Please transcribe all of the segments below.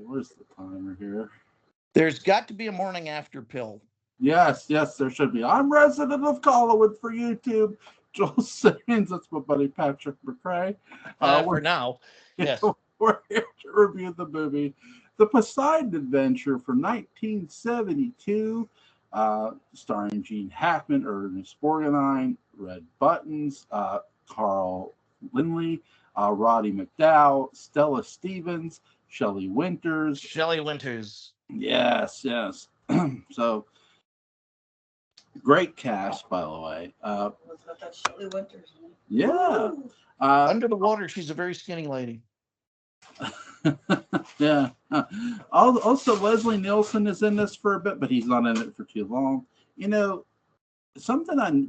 Where's the timer here? There's got to be a morning after pill. Yes, there should be. I'm resident of Collinwood for YouTube. Joel Simmons, that's my buddy Patrick McCray. For now, yes. We're here to review the movie, The Poseidon Adventure from 1972, starring Gene Hackman, Ernest Borgnine, Red Buttons, Carl Lindley, Roddy McDowell, Stella Stevens, Shelley Winters. Yes. So, great cast, by the way. Was that Shelley Winters? Yeah. Under the water, she's a very skinny lady. Yeah. Also, Leslie Nielsen is in this for a bit, but he's not in it for too long. You know, something I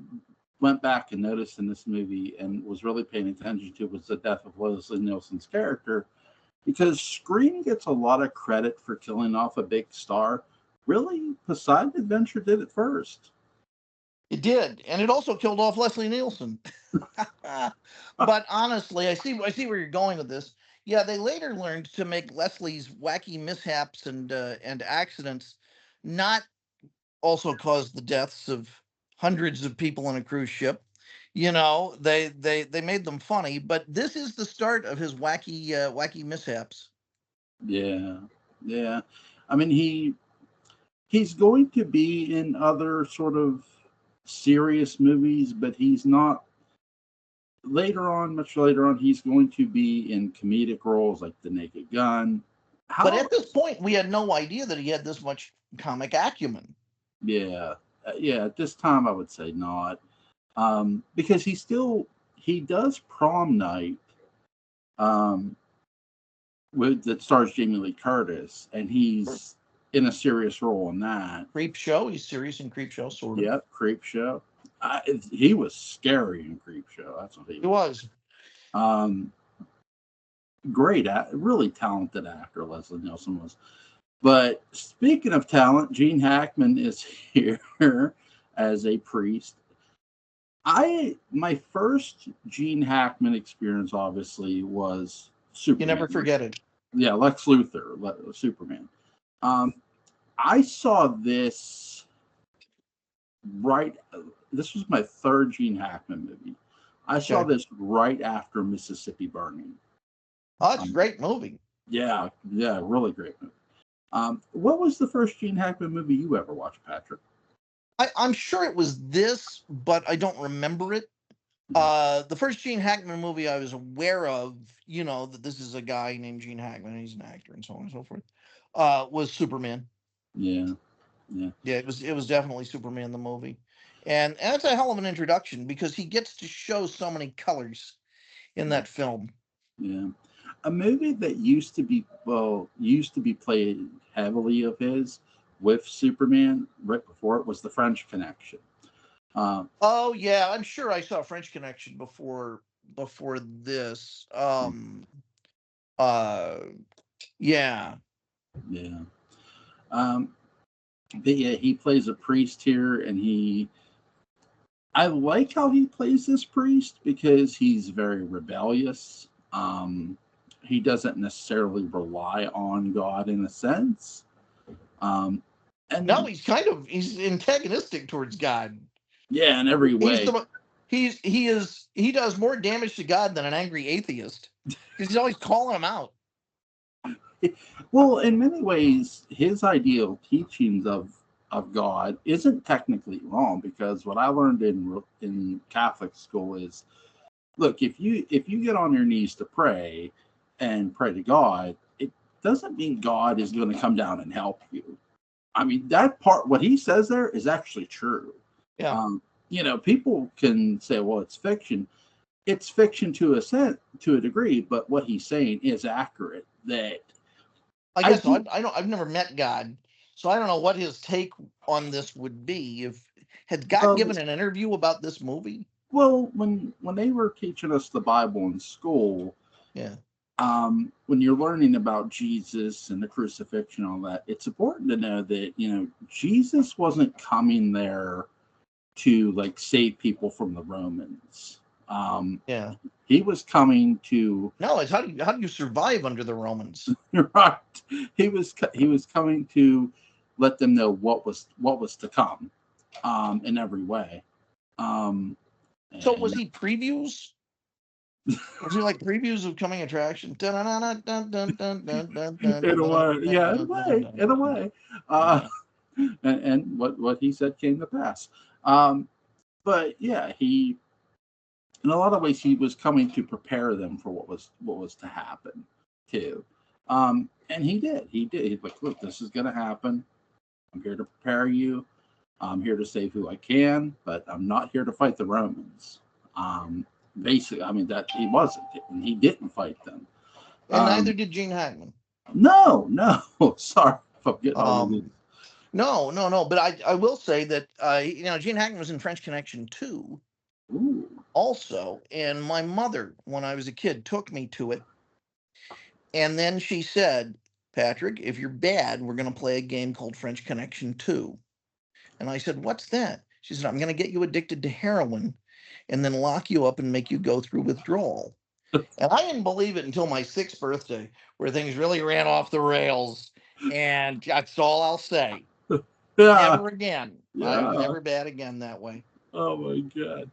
went back and noticed in this movie and was really paying attention to was the death of Leslie Nielsen's character, because Scream gets a lot of credit for killing off a big star. Really, Poseidon Adventure did it first. It did, and it also killed off Leslie Nielsen. But honestly, I see where you're going with this. Yeah, they later learned to make Leslie's wacky mishaps and accidents not also cause the deaths of hundreds of people on a cruise ship. You know, they made them funny, but this is the start of his wacky mishaps. Yeah. I mean, he's going to be in other sort of serious movies, but he's not. Much later on, he's going to be in comedic roles like The Naked Gun. But at this point, we had no idea that he had this much comic acumen. Yeah. At this time, I would say not, because he does Prom Night, that stars Jamie Lee Curtis, and he's in a serious role in that. Creep Show. He's serious in Creep Show, sort of. Yep, Creep Show. He was scary in Creep Show. That's what he was. Great, really talented actor, Leslie Nielsen was. But speaking of talent, Gene Hackman is here as a priest. My first Gene Hackman experience, obviously, was Superman. You never forget it. Yeah, Lex Luthor, Superman. I saw this this was my third Gene Hackman movie. I saw this right after Mississippi Burning. Oh, it's a great movie. Yeah, really great movie. What was the first Gene Hackman movie you ever watched, Patrick? I'm sure it was this, but I don't remember it. The first Gene Hackman movie I was aware of, you know, that this is a guy named Gene Hackman, and he's an actor and so on and so forth, was Superman. Yeah. It was definitely Superman the movie, and that's a hell of an introduction because he gets to show so many colors in that film. Yeah, a movie that used to be played heavily of his with Superman right before it was The French Connection. Oh yeah, I'm sure I saw French Connection before this. Yeah. But yeah, he plays a priest here, and I like how he plays this priest because he's very rebellious. He doesn't necessarily rely on God in a sense. And no, he's antagonistic towards God. Yeah, in every way. He does more damage to God than an angry atheist because he's always calling him out. Well, in many ways, his ideal teachings of God isn't technically wrong, because what I learned in Catholic school is, look, if you get on your knees to pray and pray to God, it doesn't mean God is going to come down and help you. I mean, that part, what he says there, is actually true. Yeah. You know, people can say, well, it's fiction. It's fiction to a degree, but what he's saying is accurate. That I guess I've never met God, so I don't know what his take on this would be. Had God given an interview about this movie? Well, when they were teaching us the Bible in school, when you're learning about Jesus and the crucifixion and all that, it's important to know that, you know, Jesus wasn't coming there to like save people from the Romans. Yeah. He was coming to No, it's how do you survive under the Romans? right. He was coming to let them know what was to come, in every way. So was And he previews? Was he like previews of coming attraction? in a way, yeah, in a way, uh, Yeah. and what he said came to pass. But yeah, he in a lot of ways he was coming to prepare them for what was to happen too. And he did. He's like, look, this is going to happen. I'm here to prepare you. I'm here to save who I can, but I'm not here to fight the Romans. Basically, I mean that he wasn't, and he didn't fight them. And neither did Gene Hackman. No, sorry if I'm getting all of these. No. But I will say that Gene Hackman was in French Connection 2 also, and my mother, when I was a kid, took me to it, and then she said, Patrick, if you're bad, we're going to play a game called French Connection 2. And I said, what's that? She said, I'm going to get you addicted to heroin and then lock you up and make you go through withdrawal. And I didn't believe it until my 6th birthday, where things really ran off the rails. And that's all I'll say. Yeah. Never again. Yeah. I was never bad again that way. Oh my God.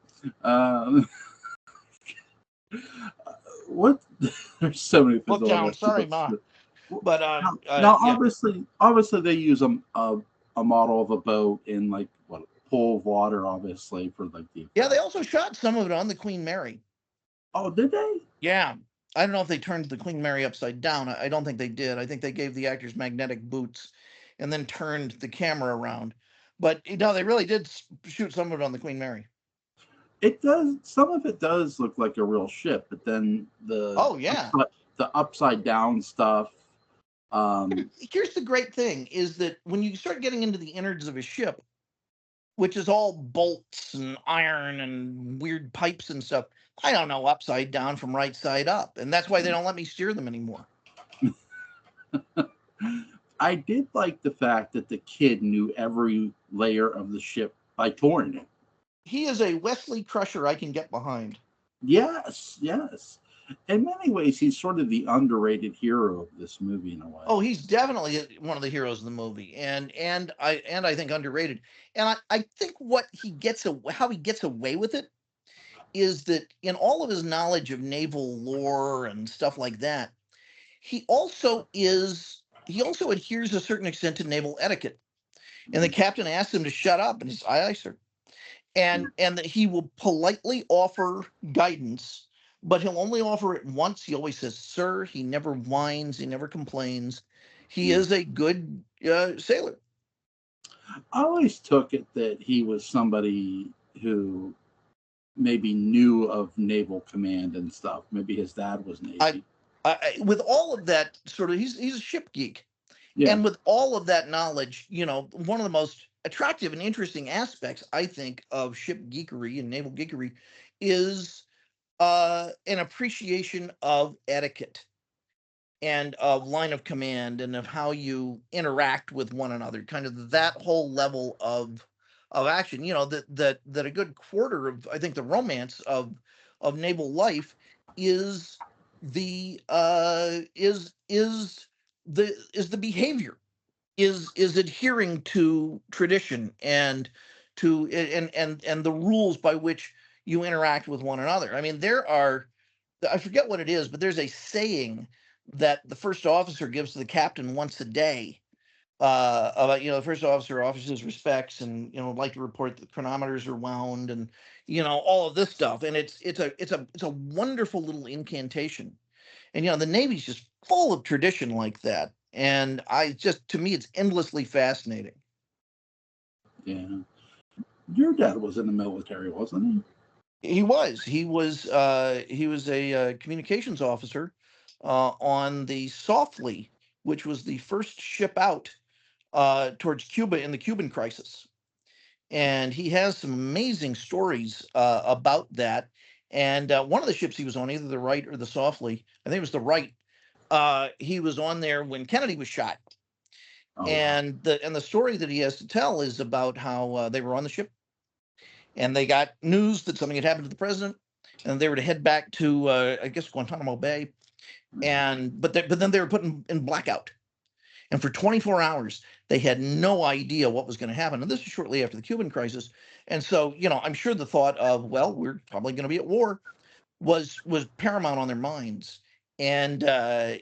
What? There's so many things. Look down. Sorry, Ma. But now obviously they use a model of a boat in like what, pool of water, obviously, for like the. Yeah, they also shot some of it on the Queen Mary. Oh, did they? Yeah. I don't know if they turned the Queen Mary upside down. I don't think they did. I think they gave the actors magnetic boots and then turned the camera around. But they really did shoot some of it on the Queen Mary. It does. Some of it does look like a real ship, but then the upside down stuff. Here's the great thing: is that when you start getting into the innards of a ship, which is all bolts and iron and weird pipes and stuff, I don't know upside down from right side up, and that's why they don't let me steer them anymore. I did like the fact that the kid knew every layer of the ship by touring it. He is a Wesley Crusher I can get behind. Yes. In many ways, he's sort of the underrated hero of this movie in a way. Oh, he's definitely one of the heroes of the movie, and I think underrated. And I think how he gets away with it is that in all of his knowledge of naval lore and stuff like that, he also adheres to a certain extent to naval etiquette. And the captain asks him to shut up, and he's aye, sir. And that he will politely offer guidance, but he'll only offer it once. He always says, sir. He never whines. He never complains. He is a good sailor. I always took it that he was somebody who maybe knew of naval command and stuff. Maybe his dad was Navy. With all of that sort of, he's a ship geek. Yeah. And with all of that knowledge, one of the most attractive and interesting aspects, I think, of ship geekery and naval geekery is an appreciation of etiquette and of line of command and of how you interact with one another, kind of that whole level of action. That a good quarter of, I think, the romance of naval life is the behavior, is adhering to tradition and to and the rules by which you interact with one another. I mean, I forget what it is, but there's a saying that the first officer gives to the captain once a day, about the first officer offers his respects and like to report that chronometers are wound and all of this stuff, and it's a wonderful little incantation. And the Navy's just full of tradition like that, and to me it's endlessly fascinating. Yeah, your dad was in the military, wasn't he? He was a communications officer on the Softly, which was the first ship out towards Cuba in the Cuban crisis. And he has some amazing stories about that. And one of the ships he was on, either the Wright or the Softly, I think it was the Wright, he was on there when Kennedy was shot. Oh, and wow. the story that he has to tell is about how they were on the ship and they got news that something had happened to the president, and they were to head back to I guess Guantanamo Bay, but then they were put in blackout, and for 24 hours they had no idea what was going to happen. And this is shortly after the Cuban crisis, and so I'm sure the thought of, well, we're probably going to be at war was paramount on their minds. And I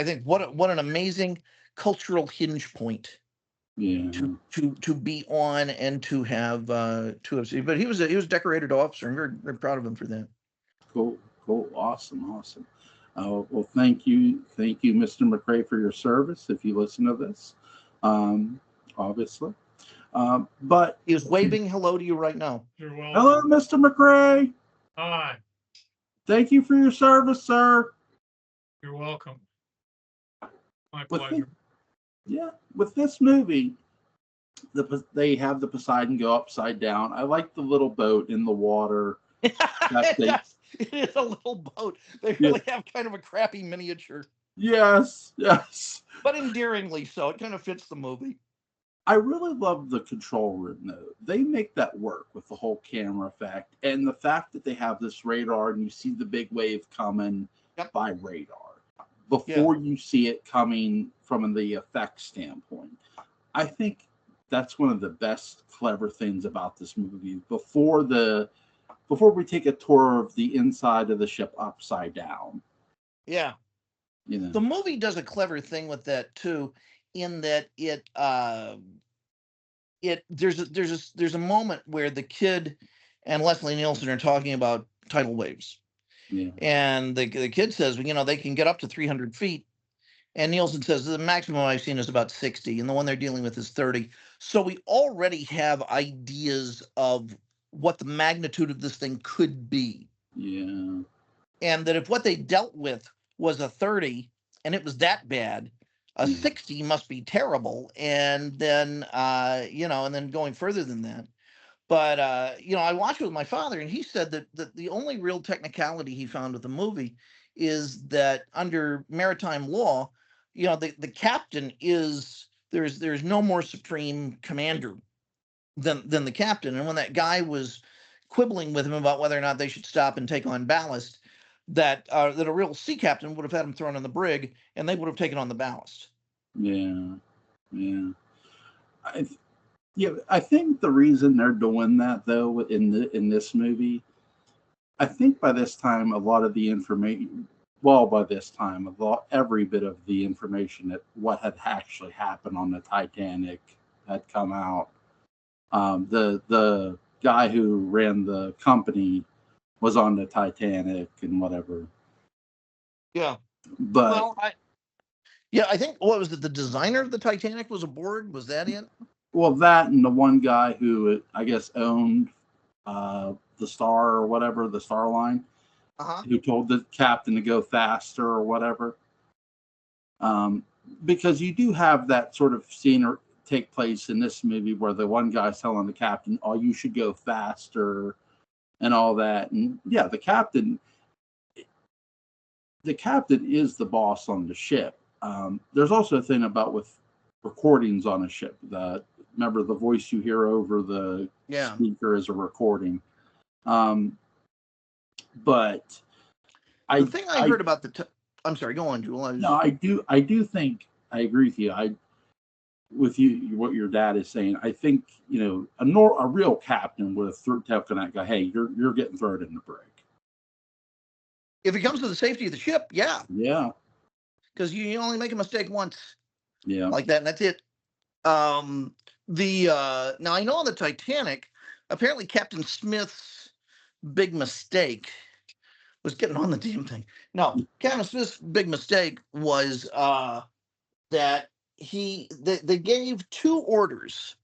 think what an amazing cultural hinge point to be on and to have seen. But he was a decorated officer, and very, very proud of him for that. Cool, awesome. Well, thank you, Mr. McCray, for your service. If you listen to this, obviously, but he was waving hello to you right now. You're welcome. Hello, Mr. McCray. Hi. Thank you for your service, sir. You're welcome. My pleasure. With this movie, they have the Poseidon go upside down. I like the little boat in the water. It is a little boat. They really have kind of a crappy miniature. Yes. But endearingly so. It kind of fits the movie. I really love the control room, though. They make that work with the whole camera effect. And the fact that they have this radar and you see the big wave coming by radar before you see it coming from the effect standpoint. I think that's one of the best clever things about this movie. Before we take a tour of the inside of the ship upside down. Yeah. The movie does a clever thing with that too, in that there's a moment where the kid and Leslie Nielsen are talking about tidal waves. Yeah. And the kid says, they can get up to 300 feet. And Nielsen says the maximum I've seen is about 60, and the one they're dealing with is 30. So we already have ideas of what the magnitude of this thing could be. Yeah. And that if what they dealt with was a 30 and it was that bad, a 60 must be terrible. And then, and then going further than that. But, I watched it with my father, and he said that the only real technicality he found with the movie is that under maritime law, the captain there's no more supreme commander than the captain. And when that guy was quibbling with him about whether or not they should stop and take on ballast, that a real sea captain would have had him thrown in the brig, and they would have taken on the ballast. Yeah. I think the reason they're doing that, though, in this movie, I think by this time every bit of the information that what had actually happened on the Titanic had come out. The guy who ran the company was on the Titanic and whatever. Yeah. But I think, what was it? The designer of the Titanic was aboard. Was that it? Well, that and the one guy who I guess owned the Star or whatever, the Star Line, who told the captain to go faster or whatever. Because you do have that sort of scene take place in this movie where the one guy's telling the captain, "Oh, you should go faster," and all that. And yeah, the captain is the boss on the ship. There's also a thing about with recordings on a ship. Remember, the voice you hear over the speaker is a recording. But the thing I heard about I'm sorry, go on, Jewel. No, I do think I agree with you. What your dad is saying. I think a real captain would have taken that guy. Hey, you're getting thrown in the brig. If it comes to the safety of the ship, yeah, because you only make a mistake once, like that, and that's it. Now I know on the Titanic, apparently Captain Smith's big mistake was getting on the damn thing. No, Captain Smith's big mistake was that they gave two orders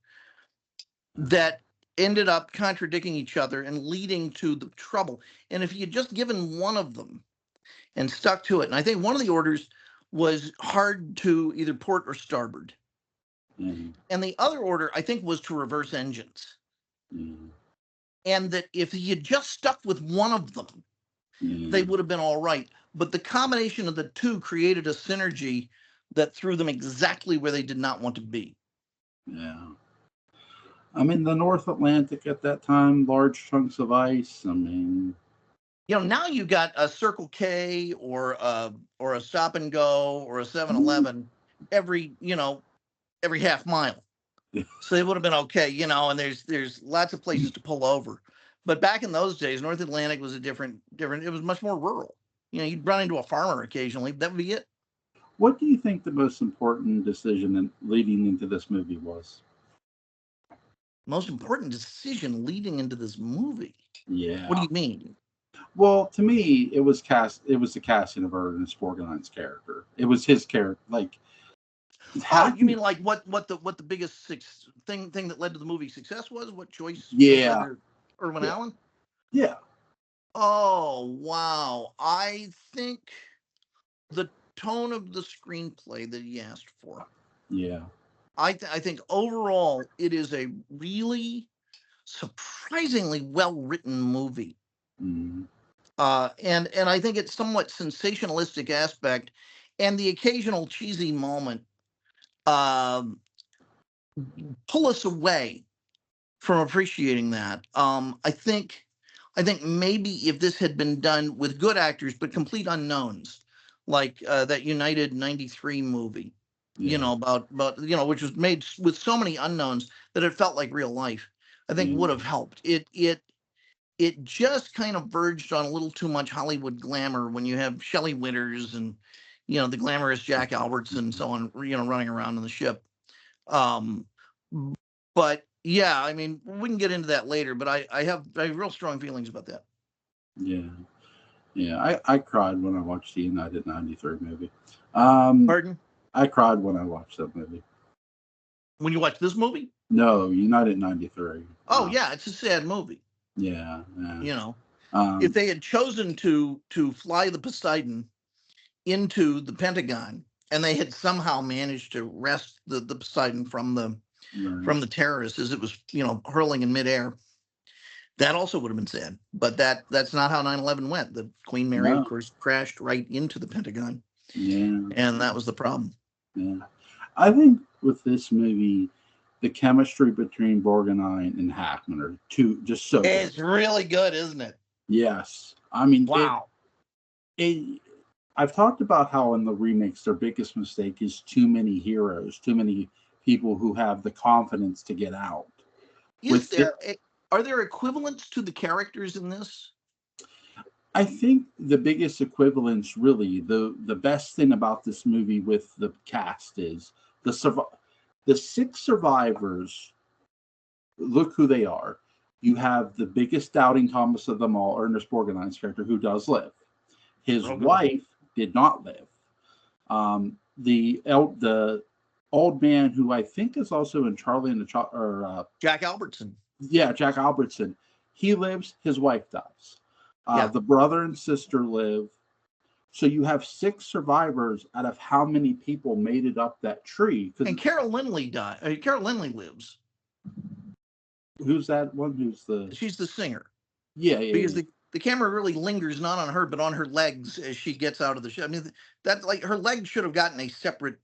that ended up contradicting each other and leading to the trouble. And if he had just given one of them and stuck to it, and I think one of the orders was hard to either port or starboard. Mm-hmm. And the other order, I think, was to reverse engines. Mm-hmm. And that if he had just stuck with one of them, they would have been all right. But the combination of the two created a synergy that threw them exactly where they did not want to be. Yeah. I mean, the North Atlantic at that time, large chunks of ice. I mean, Now you got a Circle K or a Stop and Go or a 7-Eleven every half mile. So they would have been okay, and there's lots of places to pull over. But back in those days, North Atlantic was a different, it was much more rural. You'd run into a farmer occasionally. That would be it. what do you think the most important decision leading into this movie was? Most important decision leading into this movie. Yeah. What do you mean? Well, to me, it was the casting of Ernest Borgnine's character. It was his character. Like, Oh, you mean like what the biggest thing that led to the movie's success was? What choice? Yeah. Irwin Yeah. Allen? Yeah. Oh, wow. I think the tone of the screenplay that he asked for. Yeah. I think overall it is a really surprisingly well-written movie. Mm-hmm. And I think it's somewhat sensationalistic aspect and the occasional cheesy moment pull us away from appreciating that. I think maybe if this had been done with good actors but complete unknowns, like that United '93 movie, about which was made with so many unknowns that it felt like real life, I think would have helped. It just kind of verged on a little too much Hollywood glamour when you have Shelley Winters and the glamorous Jack Albertson and so on, running around on the ship. But yeah, I mean, we can get into that later, but I have real strong feelings about that. Yeah. Yeah. I cried when I watched the United '93 movie. Pardon? I cried when I watched that movie. When you watch this movie? No, United '93. Oh yeah, it's a sad movie. Yeah. Yeah. If they had chosen to fly the Poseidon into the Pentagon and they had somehow managed to wrest the Poseidon from the terrorists as it was hurling in midair, that also would have been sad. But that's not how 9/11 went. The Queen Mary, of course, crashed right into the Pentagon. Yeah. And that was the problem. Yeah. I think with this movie, the chemistry between Borgnine and Hackman are just so good. It's really good, isn't it? Yes. I mean, wow. I've talked about how in the remakes, their biggest mistake is too many heroes, too many people who have the confidence to get out. Are there equivalents to the characters in this? I think the biggest equivalence, really, the best thing about this movie with the cast is the 6 survivors. Look who they are. You have the biggest doubting Thomas of them all, Ernest Borgnine's character, who does live. His wife did not live. The old man, who I think is also in Charlie and the Jack Albertson. Yeah, Jack Albertson. He lives. His wife dies. The brother and sister live. So you have 6 survivors out of how many people made it up that tree? And Carol Lindley died. Carol Lindley lives. Who's that one? She's the singer. Yeah. Because the camera really lingers not on her but on her legs as she gets out of the ship. I mean, that like her legs should have gotten a separate,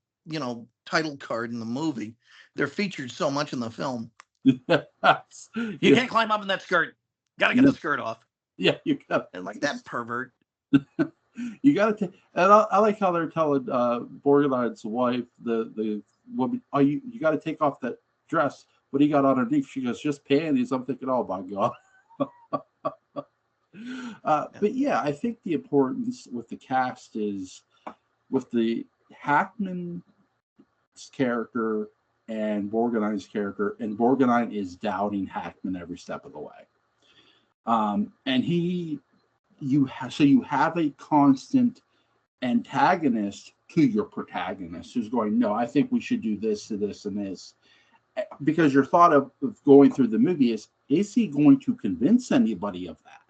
title card in the movie. They're featured so much in the film. You can't climb up in that skirt. Gotta get the skirt off. Yeah, you got. And like that pervert. You got to. And I like how they're telling Borgnine's wife, the woman, you got to take off that dress. What do you got underneath? She goes, just panties. I'm thinking, oh my god. But yeah, I think the importance with the cast is with the Hackman's character and Borgnine's character, and Borgnine is doubting Hackman every step of the way. And you have a constant antagonist to your protagonist who's going, no, I think we should do this to this and this. Because your thought of going through the movie is he going to convince anybody of that?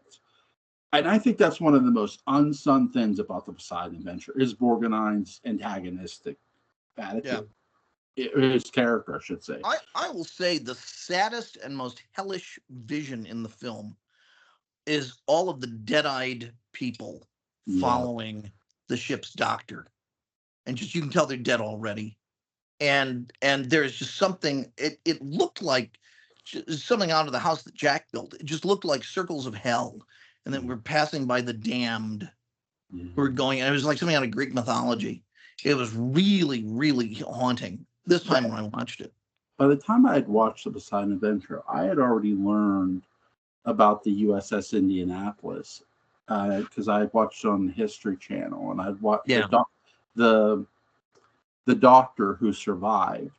And I think that's one of the most unsung things about the Poseidon Adventure is Borgnine's antagonistic attitude. His character, I should say. I will say the saddest and most hellish vision in the film is all of the dead-eyed people following the ship's doctor. And just, you can tell they're dead already. And there's just something, it looked like something out of the house that Jack built. It just looked like circles of hell, and then we're passing by the damned. We're going, and it was like something out of Greek mythology. It was really, really haunting this time when I watched it. By the time I had watched the Poseidon Adventure, I had already learned about the USS Indianapolis because I had watched it on the History Channel, and I'd watched the doctor who survived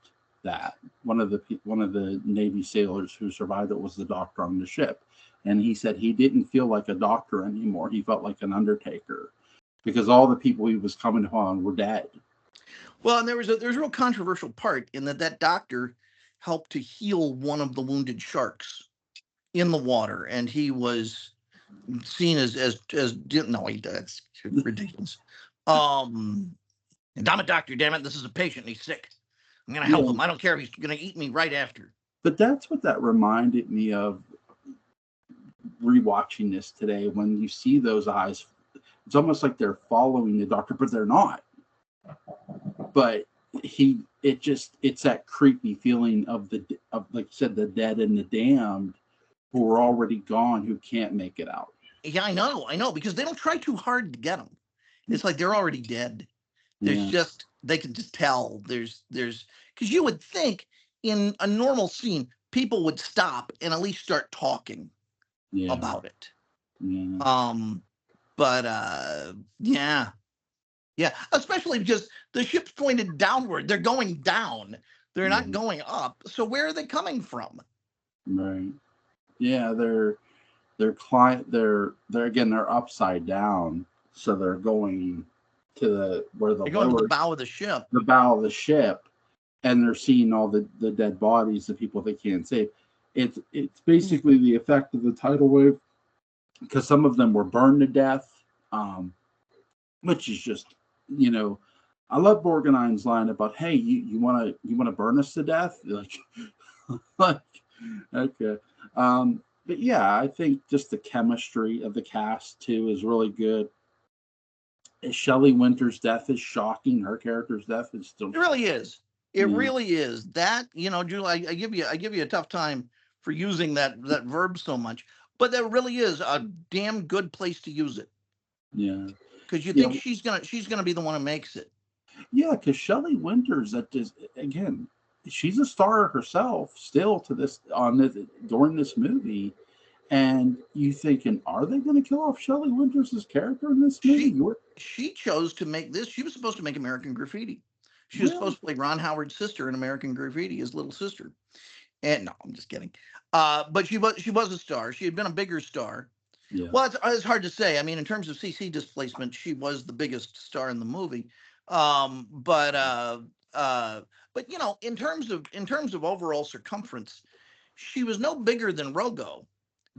that. One of the Navy sailors who survived it was the doctor on the ship, and he said he didn't feel like a doctor anymore. He felt like an undertaker because all the people he was coming upon were dead. Well, and there was a real controversial part in that doctor helped to heal one of the wounded sharks in the water, and he was seen as no, that's ridiculous. And I'm a doctor, damn it, this is a patient, he's sick. I'm gonna help him. I don't care if he's gonna eat me right after. But that's what that reminded me of rewatching this today. When you see those eyes, it's almost like they're following the doctor, but they're not. But it's that creepy feeling of like you said, the dead and the damned who are already gone, who can't make it out. Yeah, I know, because they don't try too hard to get them. It's like they're already dead. There's just, they can just tell. There's because you would think in a normal scene, people would stop and at least start talking about it. Yeah. Yeah, especially because the ship's pointed downward. They're going down. They're not going up. So where are they coming from? Right. Yeah, they're upside down. So they're going to the bow of the ship. The bow of the ship, and they're seeing all the dead bodies, the people they can't save. It's basically the effect of the tidal wave, because some of them were burned to death, which is just, I love Borgnine's line about, hey, you want to burn us to death? Like okay. But yeah, I think just the chemistry of the cast too is really good. Shelley Winter's death is shocking. Her character's death is still. It really is. It really is. That, Julie, I give you a tough time for using that verb so much, but that really is a damn good place to use it. Yeah. Because you think she's gonna be the one who makes it. Yeah, because Shelley Winters, she's a star herself still during this movie. And you thinking, are they going to kill off Shelley Winters' character in this movie? She chose to make this. She was supposed to make American Graffiti. She was supposed to play Ron Howard's sister in American Graffiti, his little sister. And no, I'm just kidding. But she was a star. She had been a bigger star. Yeah. Well, it's hard to say. I mean, in terms of CC displacement, she was the biggest star in the movie. But in terms of overall circumference, she was no bigger than Rogo.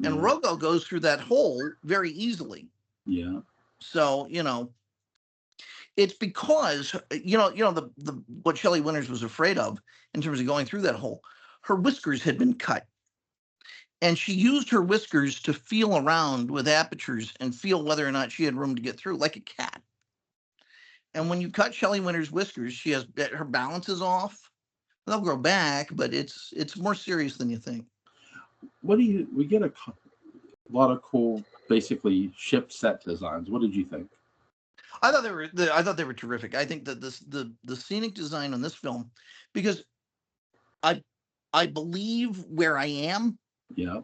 And Rogo goes through that hole very easily. Yeah. So, it's because, what Shelley Winters was afraid of in terms of going through that hole, her whiskers had been cut. And she used her whiskers to feel around with apertures and feel whether or not she had room to get through, like a cat. And when you cut Shelley Winters' whiskers, her balance is off. They'll grow back, but it's more serious than you think. We get a lot of cool, basically ship set designs. What did you think? I thought they were terrific. I think that the scenic design on this film, because I believe where I am. Yeah.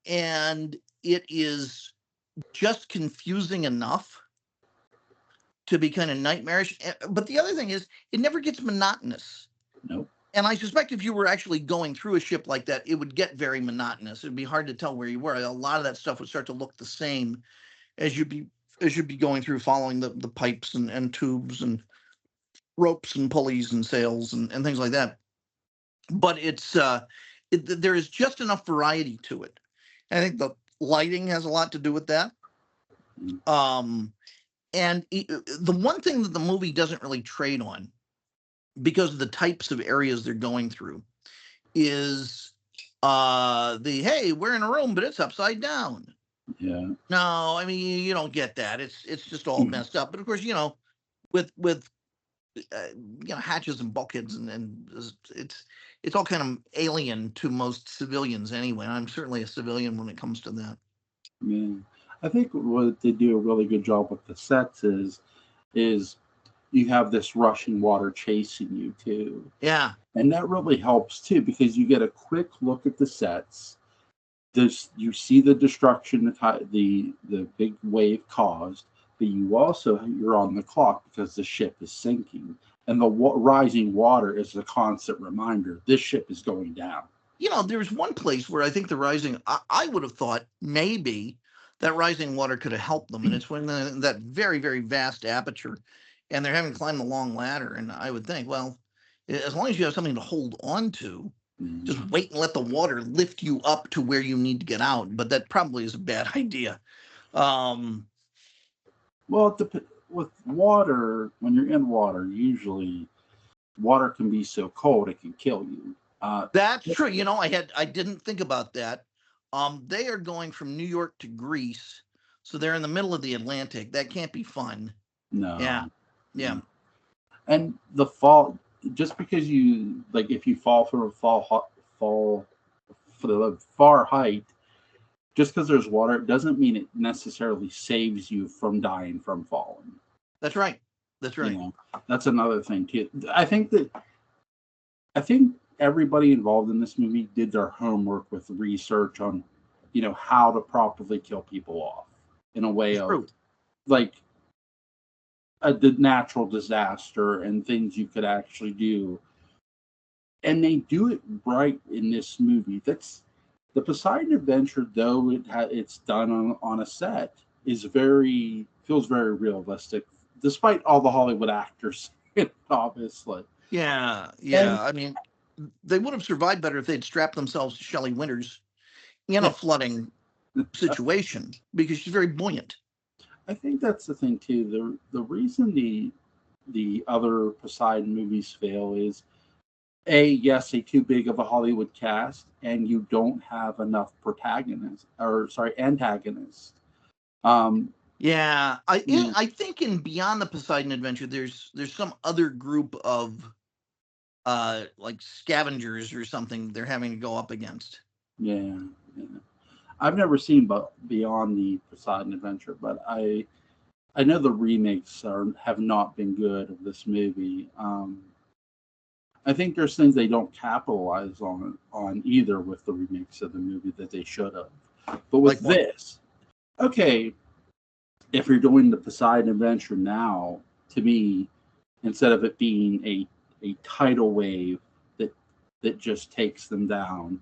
And it is just confusing enough to be kind of nightmarish. But the other thing is, it never gets monotonous. Nope. And I suspect if you were actually going through a ship like that, it would get very monotonous. It'd be hard to tell where you were. A lot of that stuff would start to look the same as you'd be going through, following the pipes and tubes and ropes and pulleys and sails and things like that. But there is just enough variety to it. I think the lighting has a lot to do with that. And the one thing that the movie doesn't really trade on, because of the types of areas they're going through, is hey, we're in a room, but it's upside down. Yeah. No, I mean, you don't get that. It's just all messed up. But of course, with hatches and bulkheads, and it's all kind of alien to most civilians anyway. I'm certainly a civilian when it comes to that. Yeah. I think what they do a really good job with the sets is you have this rushing water chasing you too. Yeah. And that really helps too, because you get a quick look at the sets. You see the destruction the big wave caused, but you're on the clock because the ship is sinking, and the rising water is a constant reminder this ship is going down. There's one place where I think the rising, I would have thought maybe that rising water could have helped them, and it's when that very, very vast aperture, and they're having to climb the long ladder. And I would think, well, as long as you have something to hold on to, just wait and let the water lift you up to where you need to get out. But that probably is a bad idea. Well, with water, when you're in water, usually water can be so cold it can kill you. That's true. I didn't think about that. They are going from New York to Greece, so they're in the middle of the Atlantic. That can't be fun. No. Yeah. And the fall, just because if you fall from a fall for the far height, just because there's water, it doesn't mean it necessarily saves you from dying from falling. That's right. That's another thing too. I think everybody involved in this movie did their homework with research on, how to properly kill people off in a way of like a natural disaster and things you could actually do. And they do it right in this movie. That's the Poseidon Adventure, though it's done on a set, feels very realistic, despite all the Hollywood actors, obviously. Yeah. I mean, they would have survived better if they'd strapped themselves to Shelley Winters in a flooding situation, because she's very buoyant. I think that's the thing too. The reason the other Poseidon movies fail is yes, a too big of a Hollywood cast, and you don't have enough antagonists. I think in Beyond the Poseidon Adventure, there's some other group of like scavengers or something they're having to go up against. Yeah. I've never seen Beyond the Poseidon Adventure, but I know the remakes have not been good of this movie. I think there's things they don't capitalize on either with the remakes of the movie that they should have. But with this, okay, if you're doing the Poseidon Adventure now, to me, instead of it being a tidal wave that just takes them down,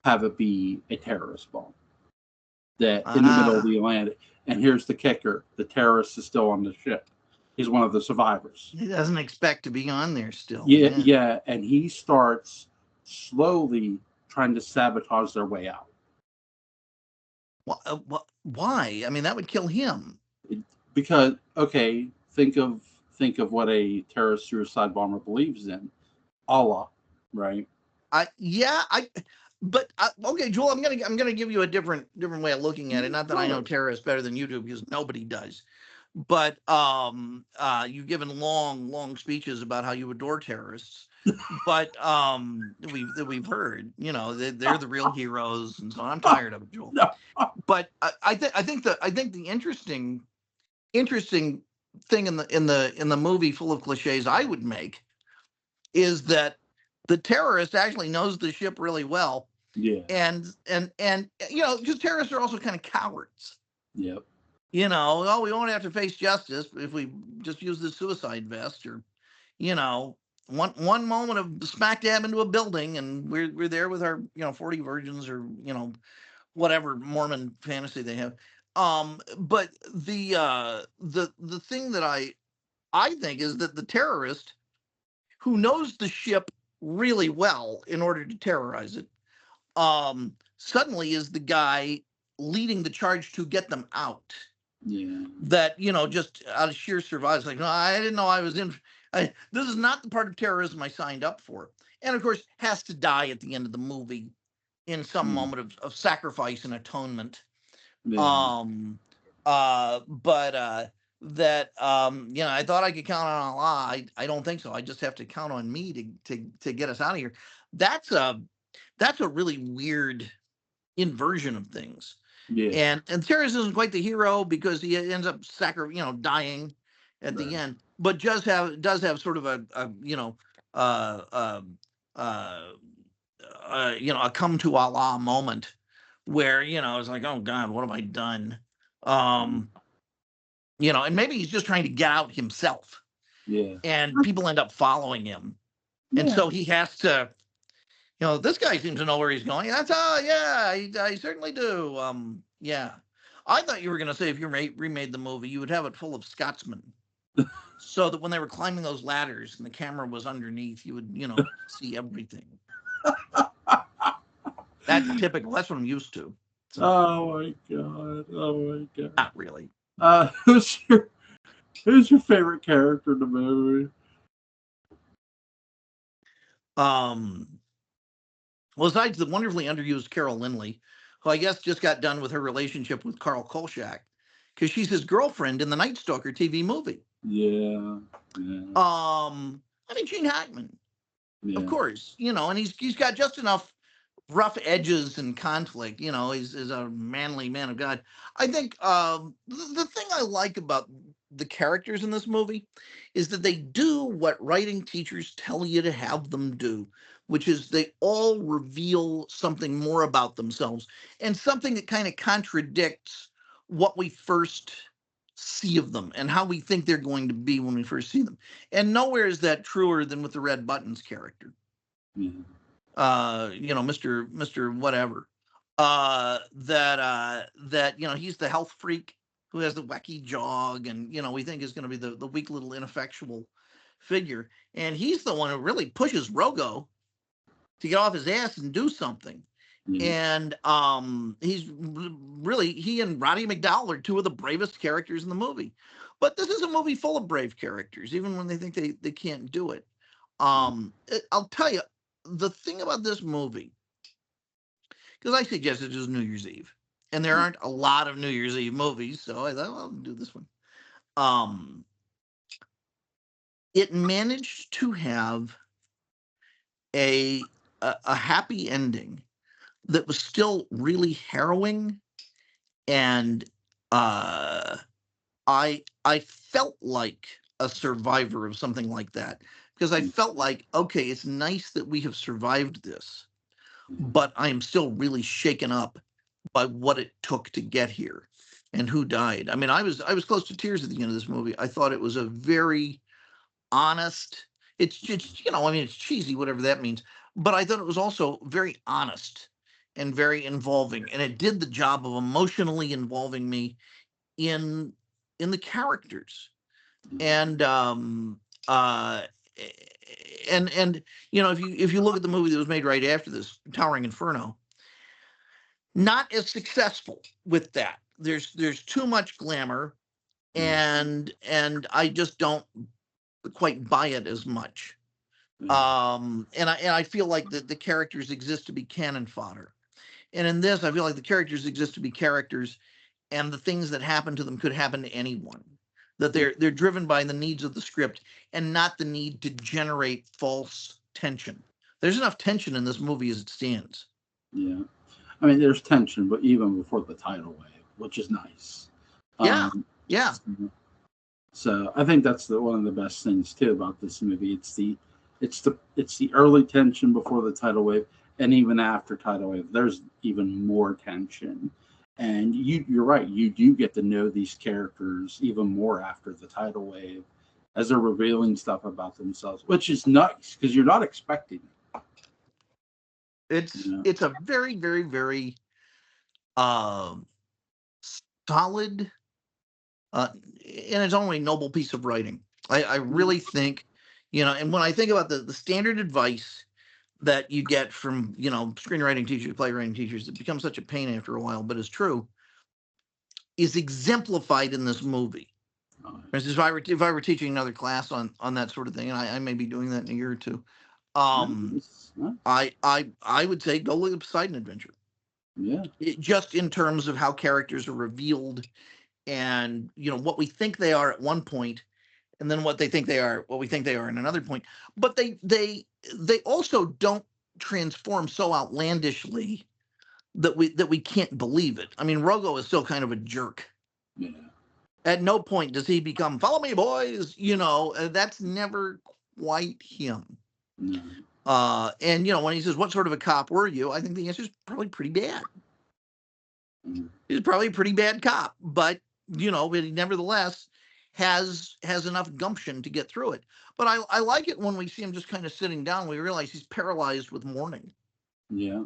have it be a terrorist bomb that in the middle of the Atlantic. And here's the kicker: the terrorist is still on the ship. He's one of the survivors. He doesn't expect to be on there still. Yeah, and he starts slowly trying to sabotage their way out. Why? I mean, that would kill him. Because think of what a terrorist suicide bomber believes in, Allah, right? Okay, Joel, I'm gonna give you a different way of looking at it. Not that I know terrorists better than you do, because nobody does. But you've given long speeches about how you adore terrorists. But we've heard, they're the real heroes, and so I'm tired of it, Joel. No. But I think the interesting thing in the movie, full of cliches, I would make is that the terrorist actually knows the ship really well. Yeah. And because terrorists are also kind of cowards. Yep. We won't have to face justice if we just use the suicide vest, or one moment of smack dab into a building, and we're there with our 40 virgins, or whatever Mormon fantasy they have. But the thing that I think is that the terrorist, who knows the ship really well in order to terrorize it, suddenly is the guy leading the charge to get them out. Yeah. That, just out of sheer survival, like, no, I didn't know I was in. This is not the part of terrorism I signed up for. And of course, has to die at the end of the movie in some moment of sacrifice and atonement. Yeah. that I thought I could count on Allah. I don't think so. I just have to count on me to get us out of here. That's a really weird inversion of things. Yeah. And Terrence isn't quite the hero because he ends up dying at the end, but does have sort of a a come to Allah moment where it's like, oh God, what have I done? And maybe he's just trying to get out himself, Yeah. and people end up following him, and so he has to. This guy seems to know where he's going. I certainly do. Yeah. I thought you were going to say if you remade the movie, you would have it full of Scotsmen, so that when they were climbing those ladders and the camera was underneath, you would, see everything. That's typical. That's what I'm used to. So, Oh my God. Oh my God. not really. Who's your favorite character in the movie? Well, besides the wonderfully underused Carol Lindley, who I guess just got done with her relationship with Carl Kolchak, because she's his girlfriend in the Night Stalker TV movie. Yeah. Gene Hackman, Yeah. of course, and he's got just enough rough edges and conflict. He's a manly man of God. I think the thing I like about the characters in this movie is that they do what writing teachers tell you to have them do, which is they all reveal something more about themselves and something that kind of contradicts what we first see of them and how we think they're going to be when we first see them. And nowhere is that truer than with the Red Buttons character. Yeah. Mr. Whatever. That he's the health freak who has the wacky jog, and we think is going to be the weak little ineffectual figure, and he's the one who really pushes Rogo to get off his ass and do something. Yeah. And he and Roddy McDowell are two of the bravest characters in the movie. But this is a movie full of brave characters, even when they think they can't do it. I'll tell you, the thing about this movie, because I suggested it was New Year's Eve, and there aren't a lot of New Year's Eve movies, so I thought, well, I'll do this one. It managed to have a happy ending that was still really harrowing, and I felt like a survivor of something like that, because I felt like, okay, it's nice that we have survived this, but I am still really shaken up by what it took to get here and who died. I mean, I was close to tears at the end of this movie. I thought it was a very honest. It's just, it's cheesy, whatever that means, but I thought it was also very honest and very involving, and it did the job of emotionally involving me in the characters. And if you look at the movie that was made right after this, Towering Inferno, not as successful with that. There's too much glamour, and I just don't quite buy it as much. And I feel like the characters exist to be cannon fodder. And in this, I feel like the characters exist to be characters, and the things that happen to them could happen to anyone. That they're driven by the needs of the script and not the need to generate false tension. There's enough tension in this movie as it stands. Yeah. I mean, there's tension, but even before the tidal wave, which is nice. Yeah. So I think that's one of the best things too about this movie. It's the early tension before the tidal wave, and even after tidal wave, there's even more tension. And you're right. You do get to know these characters even more after the tidal wave, as they're revealing stuff about themselves, which is nice because you're not expecting it. It's a very, very, very solid, in its own way, noble piece of writing. I really think, and when I think about the standard advice that you get from, screenwriting teachers, playwriting teachers, it becomes such a pain after a while, but it's true, is exemplified in this movie. For instance, if I were teaching another class on that sort of thing, and I may be doing that in a year or two, I would say go look at Poseidon Adventure. Yeah. Just in terms of how characters are revealed and what we think they are at one point, and then what we think they are at another point. But they also don't transform so outlandishly that we can't believe it. I mean, Rogo is still kind of a jerk. Yeah. At no point does he become, follow me, boys. That's never quite him. No. And when he says, what sort of a cop were you? I think the answer is probably pretty bad. Mm. He's probably a pretty bad cop, but he nevertheless has enough gumption to get through it. But I like it when we see him just kind of sitting down. We realize he's paralyzed with mourning. Yeah.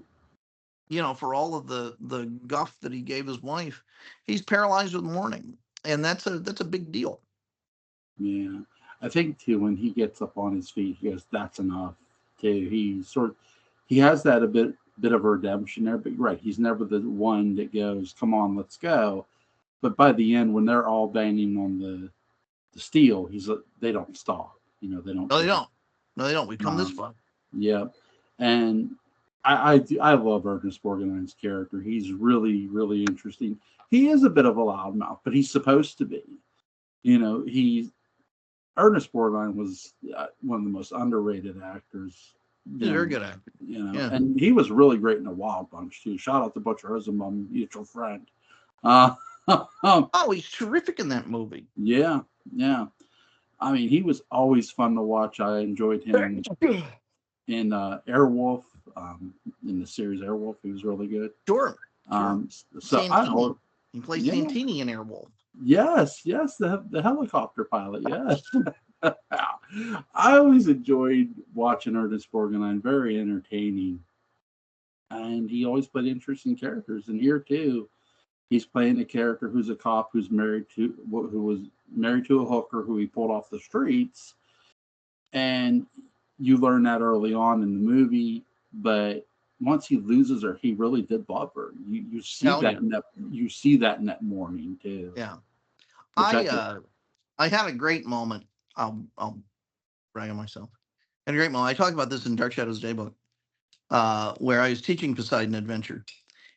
For all of the guff that he gave his wife, he's paralyzed with mourning, and that's a big deal. Yeah. I think too, when he gets up on his feet, he goes, "That's enough." Too. He has that a bit of a redemption there, but you're right, he's never the one that goes, "Come on, let's go." But by the end, when they're all banging on the steel, they don't stop. They don't. No, they don't. No, they don't. We've come this far. Yeah, and I love Ernest Borgnine's character. He's really, really interesting. He is a bit of a loudmouth, but he's supposed to be. Ernest Borgnine was one of the most underrated actors. He's a very good actor. Yeah. And he was really great in The Wild Bunch too. Shout out to Butcher Rosenbaum, mutual friend. He's terrific in that movie. Yeah. I mean, he was always fun to watch. I enjoyed him in Airwolf, in the series Airwolf. He was really good. Sure. So he plays Santini in Airwolf. Yes, the helicopter pilot. Yes. I always enjoyed watching Ernest Borgnine. Very entertaining, and he always played interesting characters. And here too, he's playing a character who's a cop who was married to a hooker who he pulled off the streets, and you learn that early on in the movie. But once he loses her, he really did love her. You see you see that in that morning too. Yeah, I had a great moment. I'll brag on myself. I had a great moment. I talked about this in Dark Shadows Daybook, where I was teaching Poseidon Adventure,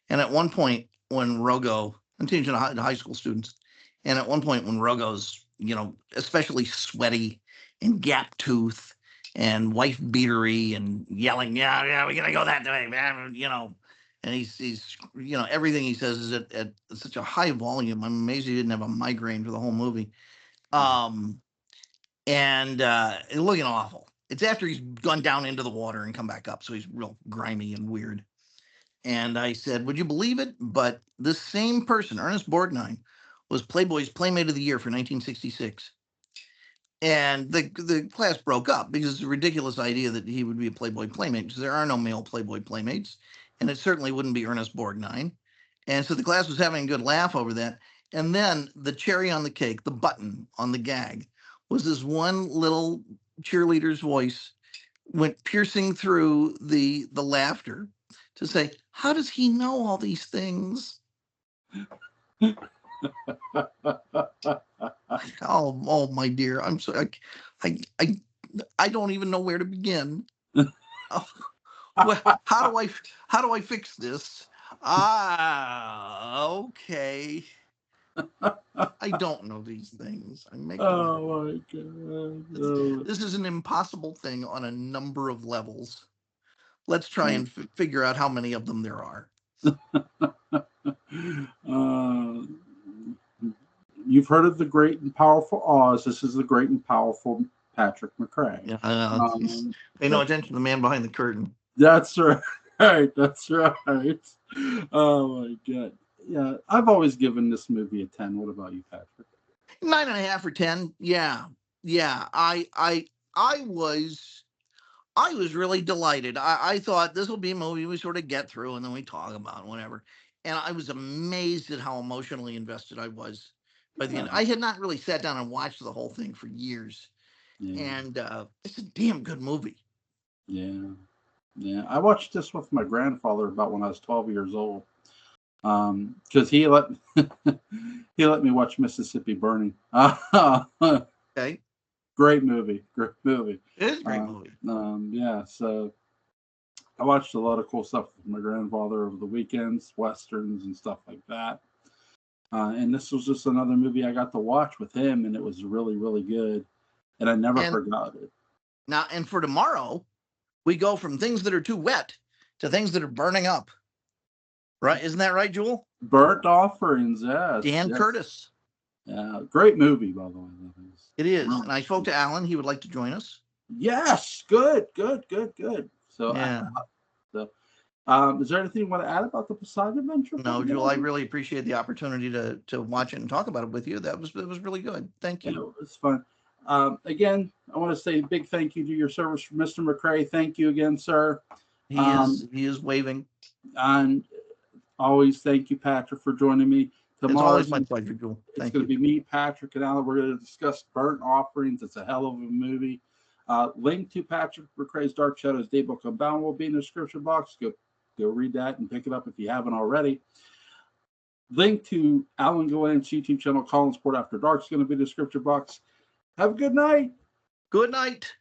and at one point when Rogo, I'm teaching high school students, and at one point when Rogo's especially sweaty and gap tooth and wife beatery and yelling, yeah, we gotta go that way, man, and he's everything he says is at such a high volume. I'm amazed he didn't have a migraine for the whole movie. And looking awful. It's after he's gone down into the water and come back up, so he's real grimy and weird. And I said, would you believe it? But this same person, Ernest Borgnine, was Playboy's Playmate of the Year for 1966. And the class broke up because it's a ridiculous idea that he would be a Playboy Playmate, because there are no male Playboy Playmates, and it certainly wouldn't be Ernest Borgnine. And so the class was having a good laugh over that. And then the cherry on the cake, the button on the gag, was this one little cheerleader's voice went piercing through the laughter to say, how does he know all these things? Oh, my dear. I'm sorry. I don't even know where to begin. Well, how do I fix this? Okay. I don't know these things. I'm making. Oh my God! No. This is an impossible thing on a number of levels. Let's try and figure out how many of them there are. You've heard of the great and powerful Oz. This is the great and powerful Patrick McCray. Pay no attention to the man behind the curtain. That's right. That's right. Oh my God. Yeah, I've always given this movie a 10. What about you, Patrick? 9.5 or 10. Yeah. I was really delighted. I thought this will be a movie we sort of get through and then we talk about it, whatever. And I was amazed at how emotionally invested I was by the end. I had not really sat down and watched the whole thing for years. Yeah. And it's a damn good movie. Yeah. I watched this with my grandfather about when I was 12 years old. Because he let me watch Mississippi Burning. Okay. Great movie. It is a great movie. Yeah, so I watched a lot of cool stuff with my grandfather over the weekends, westerns and stuff like that. And this was just another movie I got to watch with him, and it was really, really good. And I never And- forgot it. Now, and for tomorrow, we go from things that are too wet to things that are burning up. Right? Isn't that right, Jewel? Burnt Offerings, yes. Dan yes. Curtis. Yeah, great movie, by the way. It is. Really. And I spoke to Alan. He would like to join us. Yes, good. So, Yeah. Is there anything you want to add about the Poseidon Adventure? No, Jewel, I really appreciate the opportunity to watch it and talk about it with you. It was really good. Thank you. You know, it's fun. Again, I want to say a big thank you to your service, Mr. McCray. Thank you again, sir. He is waving. And always thank you, Patrick, for joining me. It's always my pleasure, Jewel. It's going to be me, Patrick, and Alan. We're going to discuss Burnt Offerings. It's a hell of a movie. Link to Patrick McCray's Dark Shadows Daybook Unbound will be in the description box. Go read that and pick it up if you haven't already. Link to Alan Golan's YouTube channel, Colin Sport After Dark, is going to be in the description box. Have a good night. Good night.